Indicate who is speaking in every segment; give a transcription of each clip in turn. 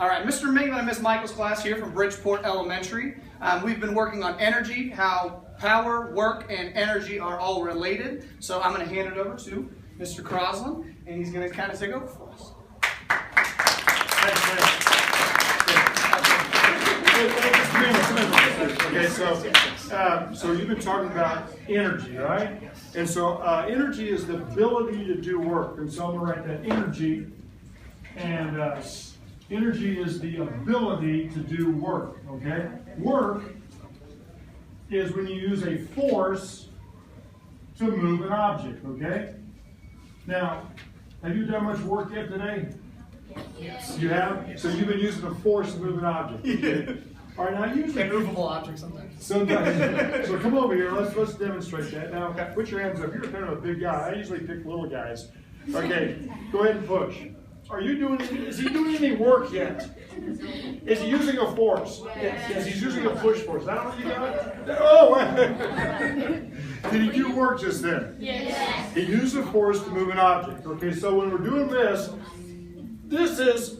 Speaker 1: All right, Mr. Minglin and Miss Michael's class here from Bridgeport Elementary. We've been working on energy, how power, work, and energy are all related. So I'm going to hand it over to Mr. Crosslin, and he's going to kind of take over for us.
Speaker 2: Okay, so you've been talking about energy, right? And so energy is the ability to do work. And so I'm going to write that energy. And energy is the ability to do work, okay? Work is when you use a force to move an object, okay? Now, have you done much work yet today? Yes. You have? So you've been using a force to move an object. Okay? All right, now use
Speaker 1: a movable object sometimes.
Speaker 2: Sometimes. So come over here. Let's demonstrate that. Now, put your hands up. You're kind of a big guy. I usually pick little guys. Okay, go ahead and push. Is he doing any work yet? Is he using a force? Yes. He's using a push force. Is that what you got? Oh! Did he do work just then? Yes. He used a force to move an object. Okay, so when we're doing this is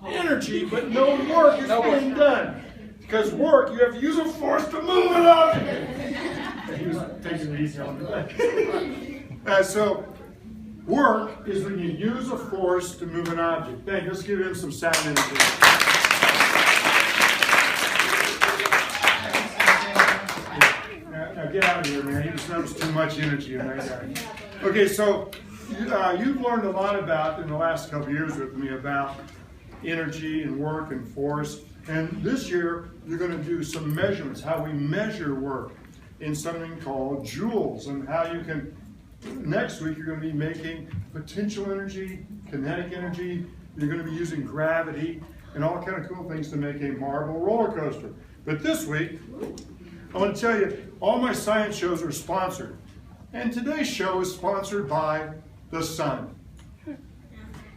Speaker 2: energy, but no work is being done. Because work, you have to use a force to move an object. He was taking it easy on me. So, work is when you use a force to move an object. Thank you. Let's give him some sound energy. Now get out of here, man. He just knows too much energy in that guy. Okay, so you've learned a lot about, in the last couple of years with me, about energy and work and force. And this year, you're going to do some measurements, how we measure work in something called joules, and how you can. Next week, you're going to be making potential energy, kinetic energy. You're going to be using gravity and all kind of cool things to make a marble roller coaster. But this week, I want to tell you, all my science shows are sponsored. And today's show is sponsored by the sun.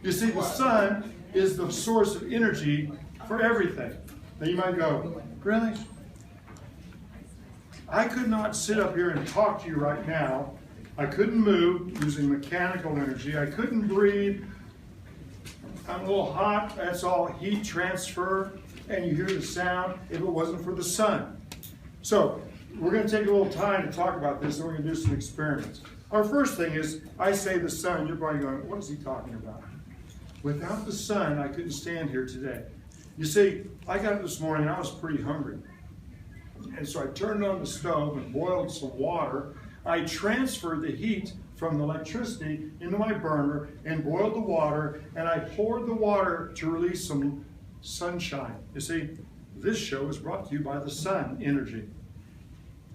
Speaker 2: You see, the sun is the source of energy for everything. Now you might go, really? I could not sit up here and talk to you right now. I couldn't move using mechanical energy. I couldn't breathe. I'm a little hot. That's all heat transfer. And you hear the sound if it wasn't for the sun. So we're going to take a little time to talk about this, and we're going to do some experiments. Our first thing is, I say the sun. You're probably going, what is he talking about? Without the sun, I couldn't stand here today. You see, I got up this morning and I was pretty hungry. And so I turned on the stove and boiled some water. I transferred the heat from the electricity into my burner and boiled the water, and I poured the water to release some sunshine. You see, this show is brought to you by the sun energy.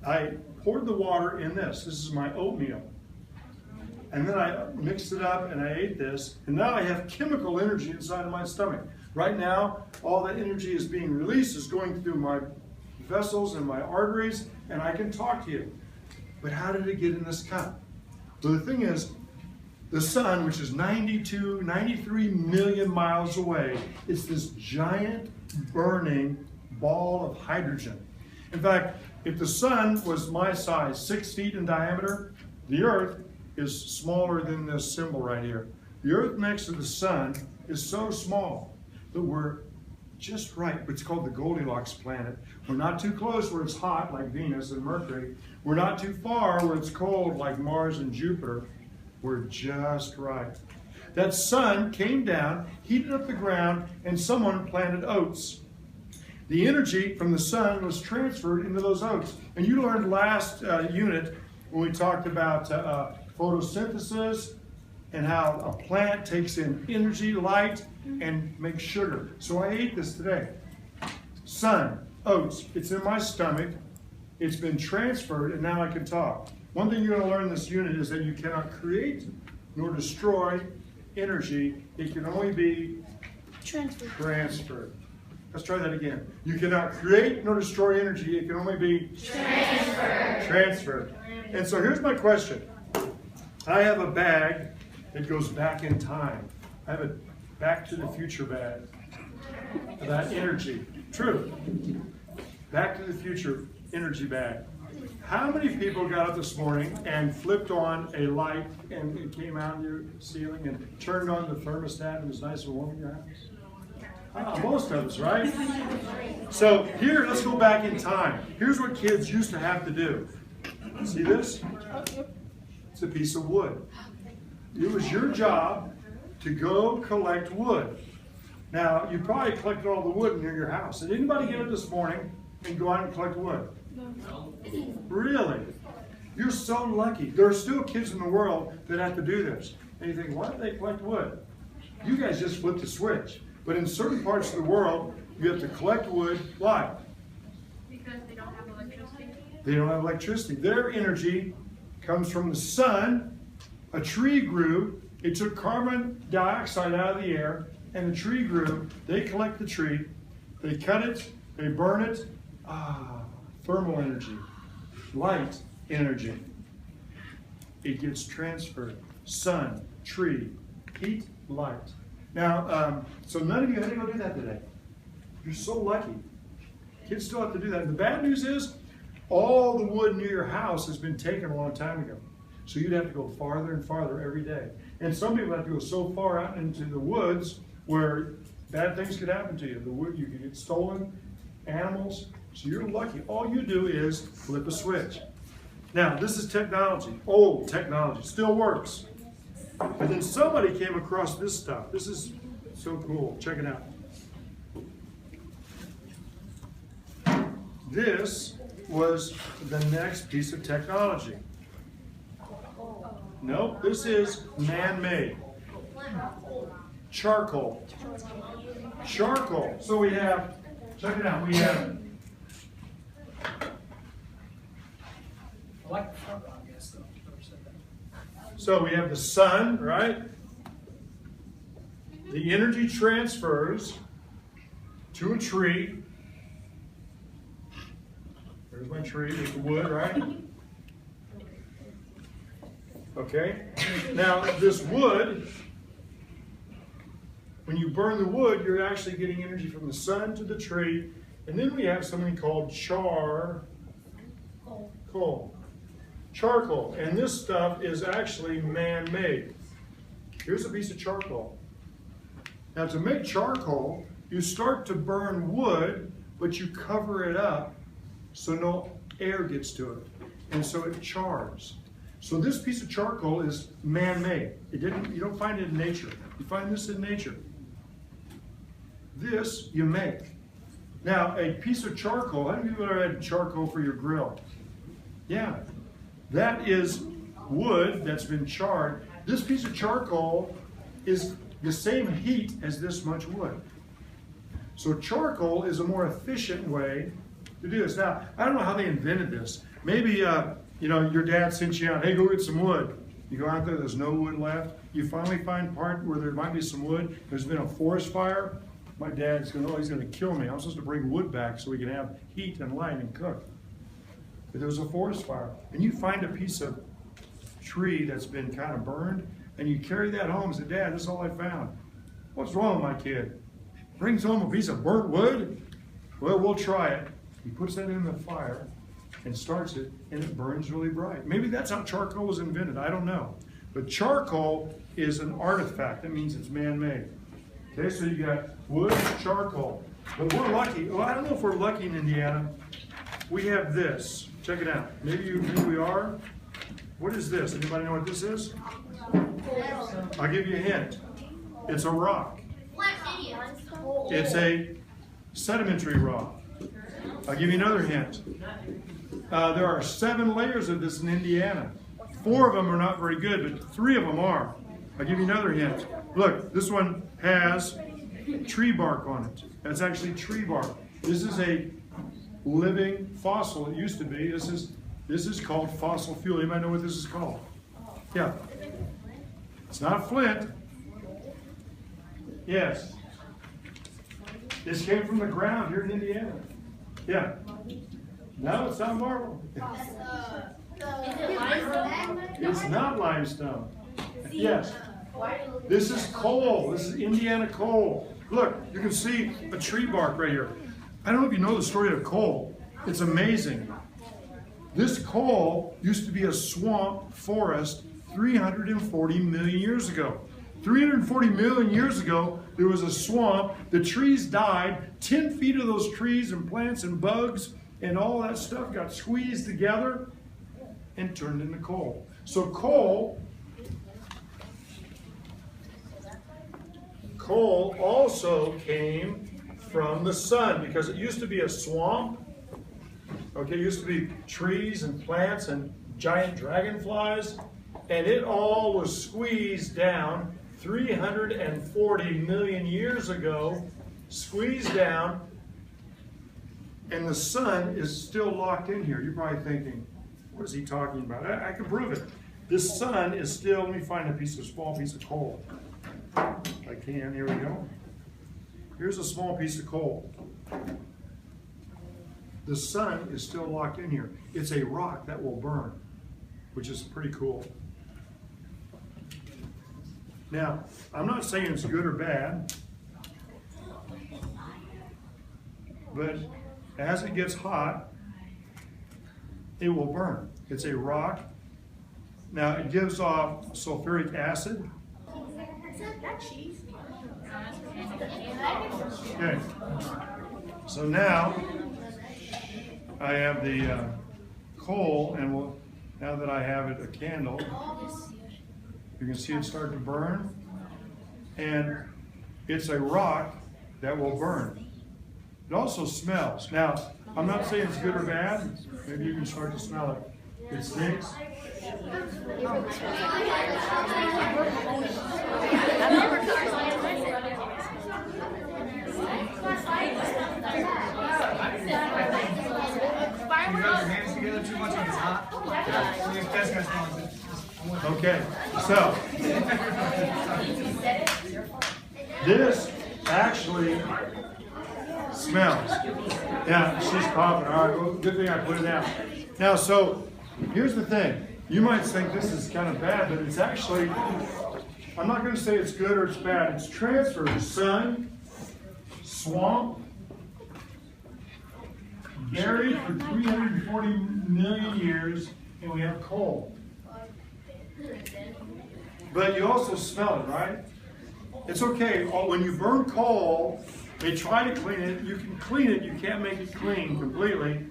Speaker 2: I poured the water in this. This is my oatmeal. And then I mixed it up and I ate this, and now I have chemical energy inside of my stomach. Right now, all that energy is being released, is going through my vessels and my arteries, and I can talk to you. But how did it get in this cup? Well, the thing is, the sun, which is 93 million miles away, is this giant burning ball of hydrogen. In fact, if the sun was my size, 6 feet in diameter, the Earth is smaller than this symbol right here. The Earth next to the sun is so small that we're just right. It's called the Goldilocks planet. We're not too close where it's hot like Venus and Mercury. We're not too far where it's cold like Mars and Jupiter. We're just right. That sun came down, heated up the ground, and someone planted oats. The energy from the sun was transferred into those oats. And you learned last unit when we talked about photosynthesis and how a plant takes in energy, light, and makes sugar. So I ate this today. Sun, oats, it's in my stomach. It's been transferred, and now I can talk. One thing you're going to learn in this unit is that you cannot create nor destroy energy. It can only be transferred. Let's try that again. You cannot create nor destroy energy. It can only be transferred. And so here's my question. I have a bag that goes back in time. I have a Back to the Future bag. That energy. True. Back to the Future energy bag. How many people got up this morning and flipped on a light and it came out in your ceiling and turned on the thermostat and it was nice and warm in your house? Most of us, right? So here, let's go back in time. Here's what kids used to have to do. See this? It's a piece of wood. It was your job to go collect wood. Now, you probably collected all the wood near your house. Did anybody get up this morning and go out and collect wood? No. Really? You're so lucky. There are still kids in the world that have to do this. And you think, why do they collect wood? You guys just flipped the switch. But in certain parts of the world, you have to collect wood. Why?
Speaker 3: Because they don't have electricity.
Speaker 2: They don't have electricity. Their energy comes from the sun. A tree grew. It took carbon dioxide out of the air, and the tree grew. They collect the tree. They cut it. They burn it. Thermal energy. Light energy. It gets transferred. Sun, tree, heat, light. Now, so none of you had to go do that today. You're so lucky. Kids still have to do that. And the bad news is, all the wood near your house has been taken a long time ago. So you'd have to go farther and farther every day. And some people have to go so far out into the woods where bad things could happen to you. The wood, you could get stolen, animals. So you're lucky. All you do is flip a switch. Now, this is technology, old technology, still works. But then somebody came across this stuff. This is so cool. Check it out. This was the next piece of technology. Nope, this is man-made. Charcoal. Charcoal. So we have, check it out, we have so we have the sun, right? The energy transfers to a tree. There's my tree, there's the wood, right? Okay. Now, this wood, when you burn the wood, you're actually getting energy from the sun to the tree. And then we have something called charcoal. Charcoal. And this stuff is actually man-made. Here's a piece of charcoal. Now, to make charcoal, you start to burn wood, but you cover it up so no air gets to it. And so it chars. So this piece of charcoal is man-made. You don't find it in nature. You find this in nature. This you make. Now, a piece of charcoal, how many people have had charcoal for your grill? Yeah. That is wood that's been charred. This piece of charcoal is the same heat as this much wood. So charcoal is a more efficient way to do this. Now, I don't know how they invented this. Maybe, your dad sent you out, hey, go get some wood. You go out there, there's no wood left. You finally find part where there might be some wood. There's been a forest fire. My dad's going, he's going to kill me. I'm supposed to bring wood back so we can have heat and light and cook. But there was a forest fire. And you find a piece of tree that's been kind of burned, and you carry that home and say, Dad, this is all I found. What's wrong with my kid? Brings home a piece of burnt wood? Well, we'll try it. He puts that in the fire and starts it, and it burns really bright. Maybe that's how charcoal was invented. I don't know. But charcoal is an artifact. That means it's man-made. Okay, so you got wood, charcoal. But we're lucky. Well, I don't know if we're lucky in Indiana. We have this. Check it out. Maybe you think we are. What is this? Anybody know what this is? I'll give you a hint. It's a rock. It's a sedimentary rock. I'll give you another hint. There are 7 layers of this in Indiana. 4 of them are not very good, but 3 of them are. I'll give you another hint. Look, this one has tree bark on it. That's actually tree bark. This is a living fossil. It used to be. This is called fossil fuel. Anybody know what this is called? Yeah. It's not flint. Yes. This came from the ground here in Indiana. Yeah. No, it's not marble. It's not limestone. Yes. This is coal. This is Indiana coal. Look, you can see a tree bark right here. I don't know if you know the story of coal. It's amazing. This coal used to be a swamp forest 340 million years ago. 340 million years ago, there was a swamp. The trees died. 10 feet of those trees and plants and bugs and all that stuff got squeezed together and turned into coal. So coal also came from the sun, because it used to be a swamp. Okay, it used to be trees and plants and giant dragonflies, and it all was squeezed down 340 million years ago, squeezed down, and the sun is still locked in here. You're probably thinking, what is he talking about? I can prove it. This sun is still, let me find a small piece of coal. If I can, here we go. Here's a small piece of coal. The sun is still locked in here. It's a rock that will burn, which is pretty cool. Now, I'm not saying it's good or bad, but as it gets hot, it will burn. It's a rock. Now, it gives off sulfuric acid. Okay. So now, I have the coal, and now that I have it a candle, you can see it start to burn, and it's a rock that will burn. It also smells. Now, I'm not saying it's good or bad. Maybe you can start to smell it. It stinks.
Speaker 1: You rub your hands together too much when it's hot.
Speaker 2: Okay, so this actually smells. Yeah, she's popping. All right, well, good thing I put it out. Now, so here's the thing. You might think this is kind of bad, but it's actually, I'm not going to say it's good or it's bad. It's transferred. Sun, swamp, buried for 340 million years, and we have coal. But you also smell it, right? It's okay. When you burn coal, they try to clean it. You can clean it. You can't make it clean completely.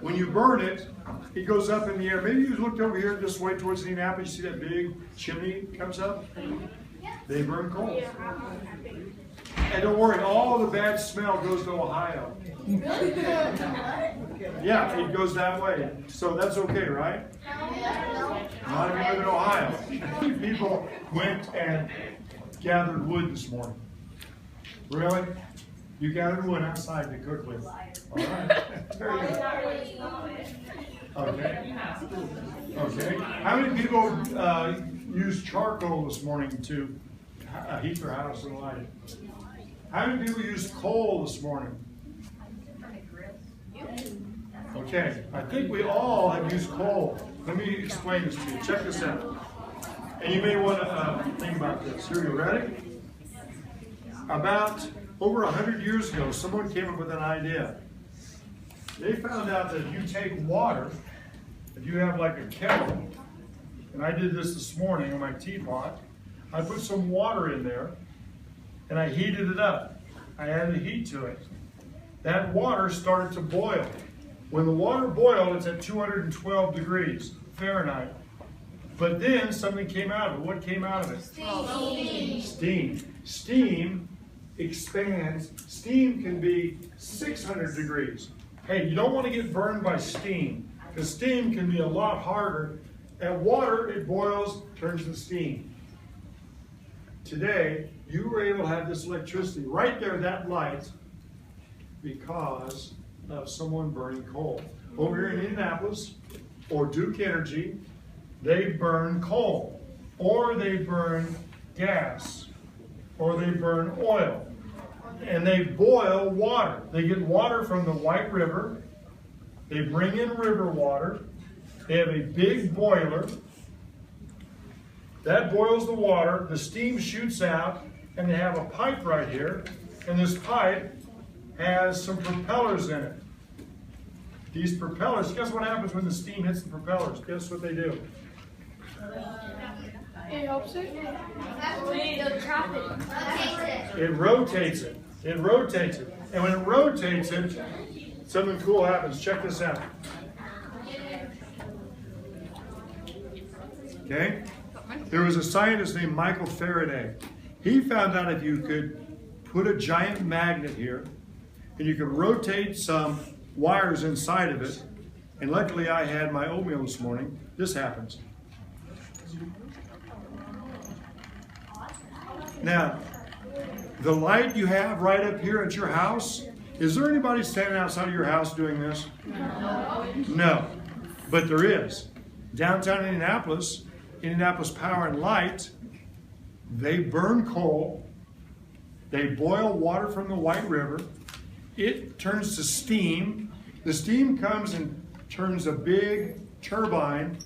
Speaker 2: When you burn it, it goes up in the air. Maybe you looked over here this way towards Indianapolis. You see that big chimney comes up? They burn coal. And don't worry, all the bad smell goes to Ohio. Yeah, it goes that way. So that's okay, right? Not if you live in Ohio. People went and gathered wood this morning. Really? You gathered wood outside to cook with. All right. Very good. Okay. Okay. How many people used charcoal this morning to heat their house and light it? How many people used coal this morning? Okay, I think we all have used coal. Let me explain this to you. Check this out. And you may want to think about this. Here, you ready? About over 100 years ago, someone came up with an idea. They found out that if you take water, if you have like a kettle, and I did this morning on my teapot, I put some water in there, and I heated it up. I added heat to it. That water started to boil. When the water boiled, it's at 212 degrees Fahrenheit. But then something came out of it. What came out of it? Steam. Steam. Steam expands. Steam can be 600 degrees. Hey, you don't want to get burned by steam, because steam can be a lot harder. At water, it boils, turns to steam. Today, you were able to have this electricity right there, that light, because of someone burning coal. Over here in Indianapolis, or Duke Energy, they burn coal, or they burn gas, or they burn oil, and they boil water. They get water from the White River, they bring in river water, they have a big boiler, that boils the water, the steam shoots out, and they have a pipe right here, and this pipe has some propellers in it. These propellers, guess what happens when the steam hits the propellers? Guess what they do?
Speaker 3: It helps it.
Speaker 2: It rotates it. It rotates it. And when it rotates it, something cool happens. Check this out. Okay? There was a scientist named Michael Faraday. He found out if you could put a giant magnet here and you could rotate some wires inside of it, and luckily I had my oatmeal this morning, this happens. Now, the light you have right up here at your house, is there anybody standing outside of your house doing this? No, but there is. Downtown Indianapolis, Indianapolis Power and Light, they burn coal, they boil water from the White River, it turns to steam, the steam comes and turns a big turbine,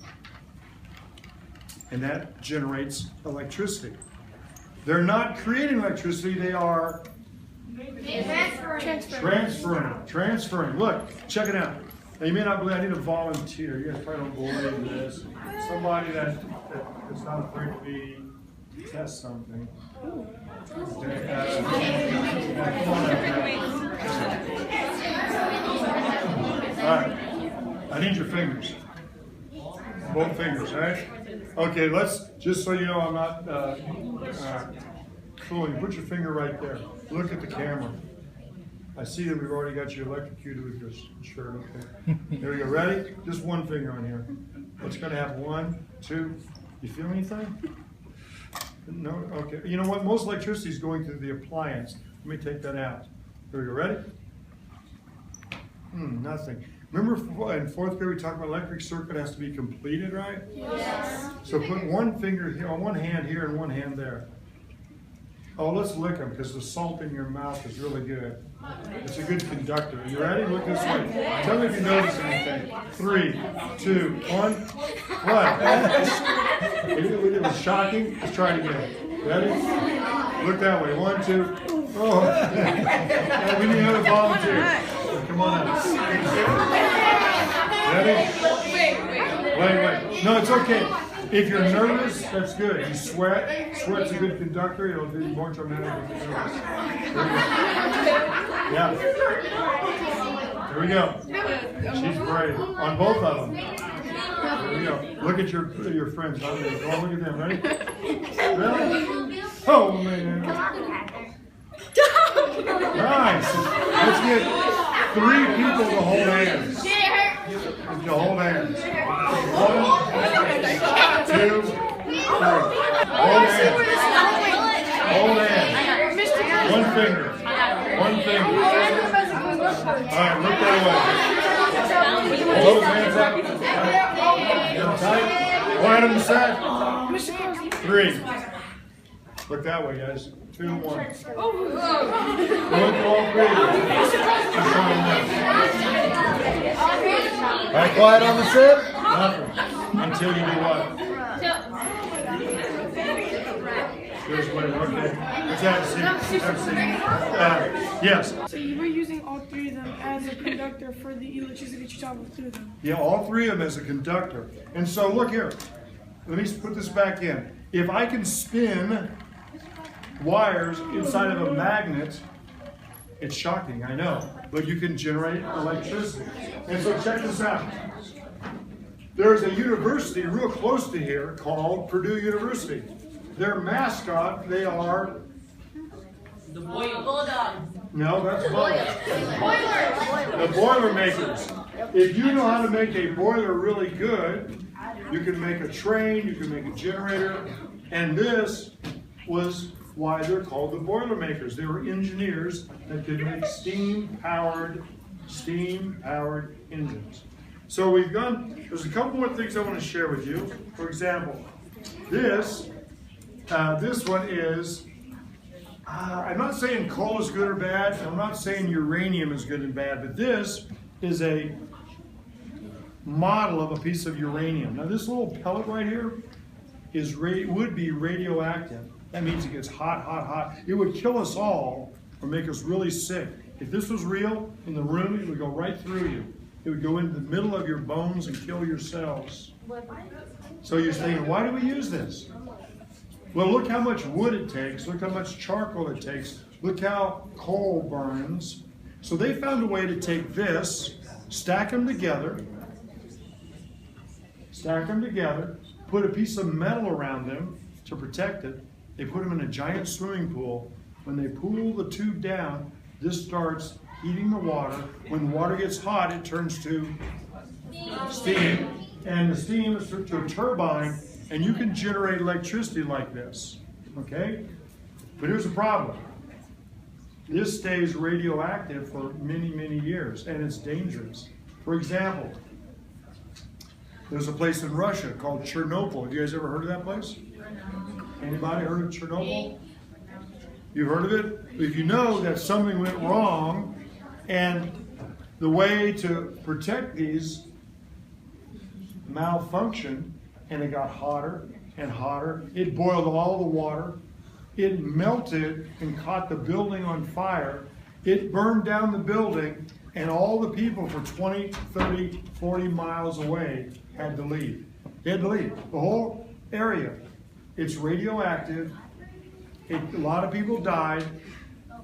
Speaker 2: and that generates electricity. They're not creating electricity, they are transferring. Look, check it out. Now you may not believe, I need a volunteer. You guys probably don't believe this. Somebody that is not afraid to test something. Okay, all right, I need your fingers. Both fingers, all right? Okay, let's, just so you know I'm not fooling you, put your finger right there. Look at the camera. I see that we've already got you electrocuted with your shirt, okay? There we go, ready? Just one finger on here. What's gonna happen? 1, 2, you feel anything? No, okay. You know what, most electricity is going through the appliance. Let me take that out. Here we go, ready? Nothing. Remember in 4th grade we talked about electric circuit has to be completed, right?
Speaker 3: Yes.
Speaker 2: So put one finger here, on one hand here and one hand there. Oh, let's lick them because the salt in your mouth is really good. It's a good conductor. Are you ready? Look this way. Tell me if you notice anything. 3, 2, 1. What? It was shocking. Let's try it again. Ready? Look that way. 1, 2. Oh, yeah, we need another volunteer. Come on out. Ready? Wait. No, it's okay. If you're nervous, that's good. You sweat. Sweat's a good conductor. It'll be more dramatic if you're nervous. Yeah. There we go. She's brave. On both of them. There we go. Look at your friends. Not me. Go on, look at them. Ready? Really? Oh, man. Nice. Let's get 3 people to hold hands. To hold hands. 1, 2, 3. Hold hands. Hold hands. One finger. All right, look that way. Hold those hands up. Get them tight. One of them set. 3. Look that way, guys. 2, 1. Look at all 3 of you. All right, quiet on the set. Nothing. Until you do what? Here's what it is. Okay. Let's have a seat. Yes.
Speaker 4: So you were using all 3 of them as a conductor for the electricity that you traveled through them.
Speaker 2: Yeah, all 3 of them as a conductor. And so look here. Let me put this back in. If I can spin wires inside of a magnet, it's shocking, I know, but you can generate electricity. And so check this out. There's a university real close to here called Purdue University. Their mascot, they are...
Speaker 5: The Bulldog.
Speaker 2: No, that's boiler. The boiler makers. If you know how to make a boiler really good, you can make a train, you can make a generator, and this was why they're called the boiler makers. They were engineers that could make steam-powered engines. So there's a couple more things I want to share with you. For example, this one is, I'm not saying coal is good or bad, I'm not saying uranium is good and bad, but this is a model of a piece of uranium. Now this little pellet right here would be radioactive. That means it gets hot. It would kill us all or make us really sick. If this was real in the room, it would go right through you. it would go into the middle of your bones and kill your cells. So you're thinking, why do we use this? Well, look how much wood it takes. Look how much charcoal it takes. Look how coal burns. So they found a way to take this, stack them together, put a piece of metal around them to protect it. They put them in a giant swimming pool. When they pull the tube down, this starts heating the water. When the water gets hot, it turns to steam. And the steam is to a turbine, and you can generate electricity like this. Okay? But here's the problem. This stays radioactive for many, many years, and it's dangerous. For example, there's a place in Russia called Chernobyl. Have you guys ever heard of that place? Anybody heard of Chernobyl? You've heard of it? If you know that something went wrong, and the way to protect these malfunctioned, and it got hotter and hotter. It boiled all the water. It melted and caught the building on fire. It burned down the building, and all the people for 20, 30, 40 miles away had to leave. They had to leave. The whole area. It's radioactive. A lot of people died,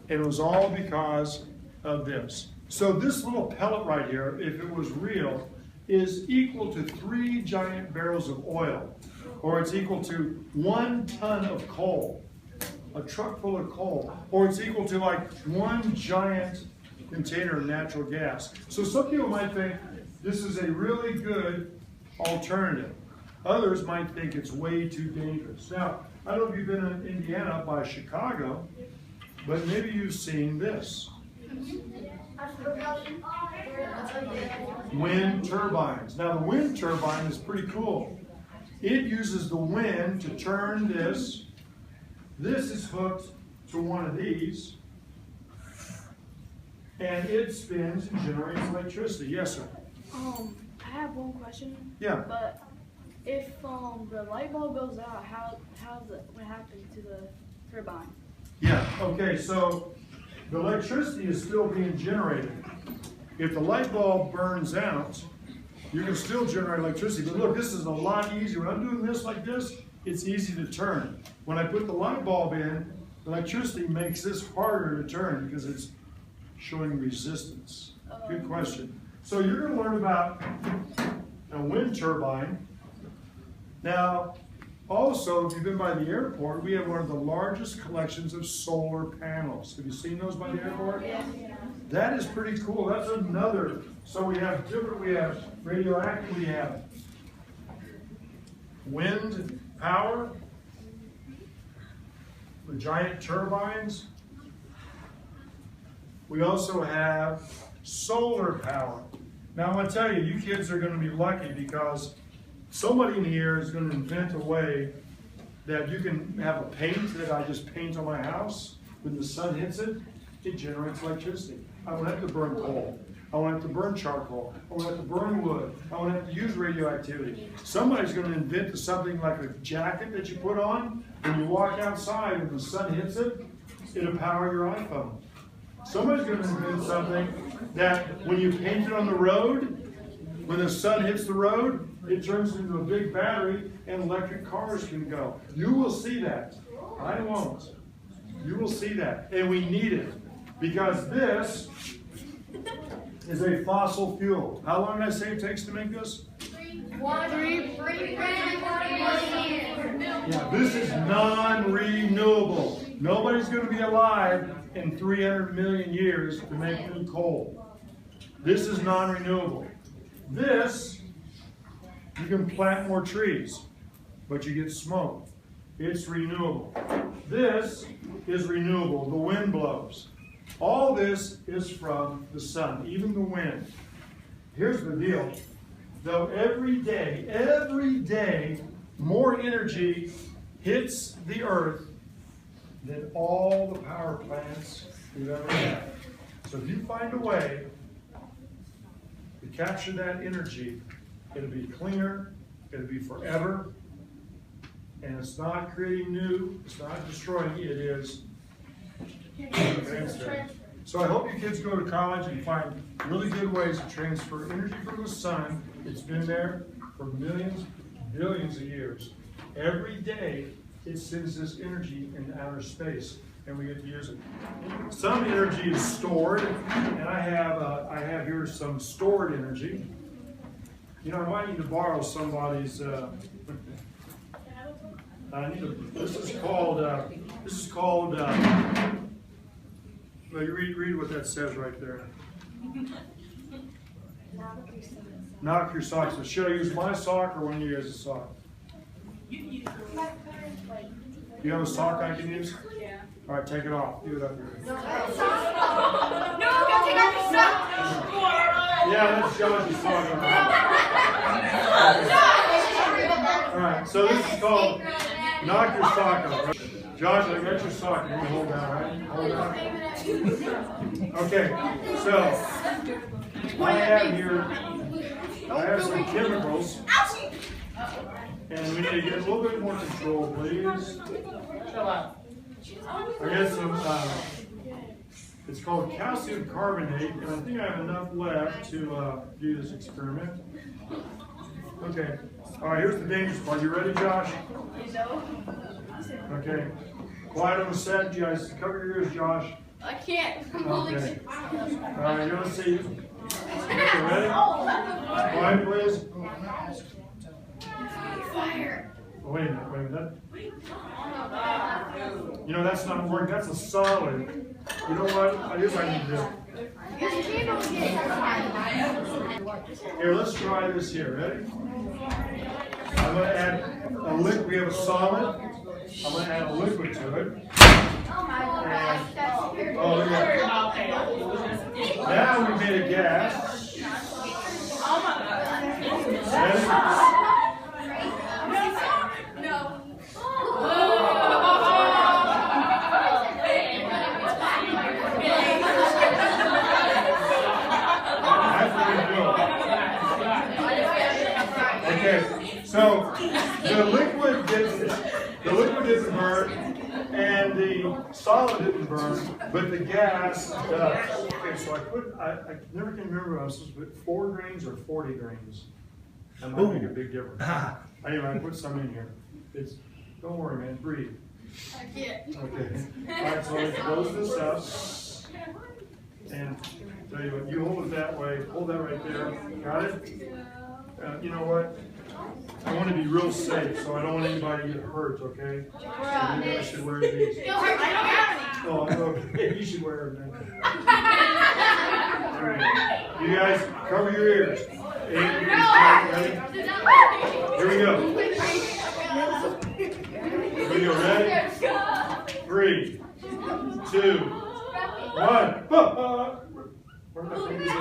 Speaker 2: and it was all because of this. So this little pellet right here, if it was real, is equal to 3 giant barrels of oil, or it's equal to 1 ton of coal, a truck full of coal, or it's equal to like 1 giant container of natural gas. So some people might think this is a really good alternative. Others might think it's way too dangerous. Now, I don't know if you've been in Indiana by Chicago, but maybe you've seen this. Wind turbines. Now the wind turbine is pretty cool. It uses the wind to turn this. This is hooked to one of these, and it spins and generates electricity. Yes, sir.
Speaker 4: I have one question.
Speaker 2: Yeah.
Speaker 4: But if the light bulb goes out, what happens to the turbine?
Speaker 2: Yeah. Okay. So the electricity is still being generated. If the light bulb burns out, you can still generate electricity. But look, this is a lot easier. When I'm doing this like this, it's easy to turn. When I put the light bulb in, electricity makes this harder to turn because it's showing resistance. Good question. So you're going to learn about a wind turbine. Now, also, if you've been by the airport, we have one of the largest collections of solar panels. Have you seen those by the airport?
Speaker 4: Yeah.
Speaker 2: That is pretty cool. That's another. So we have radioactive, we have wind power, the giant turbines. We also have solar power. Now I'm going to tell you, you kids are going to be lucky because somebody in here is going to invent a way that you can have a paint that I just paint on my house. When the sun hits it, it generates electricity. I won't have to burn coal. I won't have to burn charcoal. I won't have to burn wood. I won't have to use radioactivity. Somebody's going to invent something like a jacket that you put on. When you walk outside and the sun hits it, it'll power your iPhone. Somebody's going to invent something that when you paint it on the road, when the sun hits the road, it turns into a big battery and electric cars can go. You will see that. I won't. You will see that. And we need it. Because this is a fossil fuel. How long did I say it takes to make this?
Speaker 3: 3
Speaker 2: Yeah, this is non-renewable. Nobody's going to be alive in 300 million years to make new coal. This is non-renewable. This, you can plant more trees, but you get smoke. It's renewable. This is renewable. The wind blows. All this is from the sun, even the wind. Here's the deal. Though every day, more energy hits the earth than all the power plants we've ever had. So if you find a way to capture that energy, it'll be cleaner, it'll be forever, and it's not creating new, it's not destroying, it is transferring. So I hope you kids go to college and find really good ways to transfer energy from the sun. It's been there for millions, billions of years. Every day it sends this energy into outer space, and we get to use it. Some energy is stored, and I have here some stored energy. You know, I might need to borrow somebody's. This is called. Well, you read what that says right there. Knock your socks. So should I use my sock or one of you guys' sock? You have a sock I can use?
Speaker 3: Yeah.
Speaker 2: All right, take it off. Do it up here.
Speaker 3: No, don't take off your sock.
Speaker 2: Yeah, that's Josh's sock. All right, so this is called knock your sock off. Right? Josh, I got your sock. You can hold that, right? Hold that. Okay, so I have some chemicals, and we need to get a little bit more control, please. I got some, it's called calcium carbonate, and I think I have enough left to do this experiment. Okay, all right, here's the dangerous part. You ready, Josh? Okay, quiet on the set. You guys cover your ears, Josh.
Speaker 4: I can't.
Speaker 2: Okay. All right, you want to see? Okay, ready? Quiet, please.
Speaker 4: Fire.
Speaker 2: Oh, wait a minute. You know, that's not working. That's a solid. You know what? Here's what I need to do. Here, let's try this here. Ready? I'm going to add a liquid. We have a solid. I'm going to add a liquid to it. And, oh, look at that. Now we made a gas. Ready? Okay, so the liquid didn't burn, and the solid didn't burn, but the gas does. Okay, so I never can remember if I was supposed to put 4 grains or 40 grains. That might make a big difference. Anyway, I put some in here. Don't worry, man, breathe.
Speaker 4: I can't.
Speaker 2: Okay. All right, so let's close this up. And tell you what, you hold it that way. Hold that right there. Got it? You know what? I want to be real safe, so I don't want anybody to get hurt, okay? So maybe I should wear these. Oh, okay. You should wear them then. All right. You guys, cover your ears. Ready? Here we go. Here we go. Ready? 3, 2, 1. Where did my fingers go?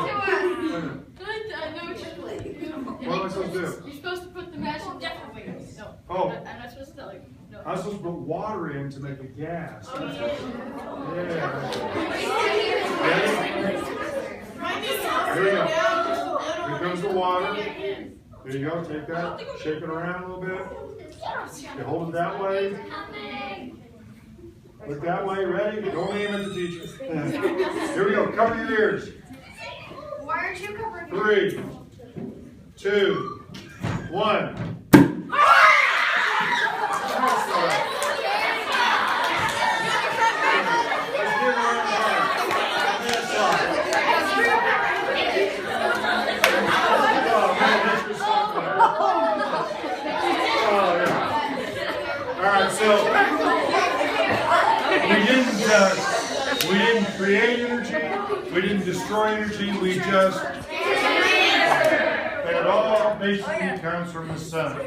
Speaker 4: I know what you're playing.
Speaker 2: What am I supposed to do?
Speaker 4: You're supposed to put the match in different ways. No.
Speaker 2: Oh.
Speaker 4: I'm not supposed to tell you. No.
Speaker 2: I'm supposed to put water in to make a gas. Yeah. Here we go. Here comes the water. There you go. Take that. Shake it around a little bit. Okay, hold it that way. Look that way. Ready? Don't aim at the teacher. Here we go. Cover your ears.
Speaker 3: Why aren't you covering
Speaker 2: 3, 2, 1. Alright, so we didn't create energy, we didn't destroy energy, we just, and it all basically comes from the sun.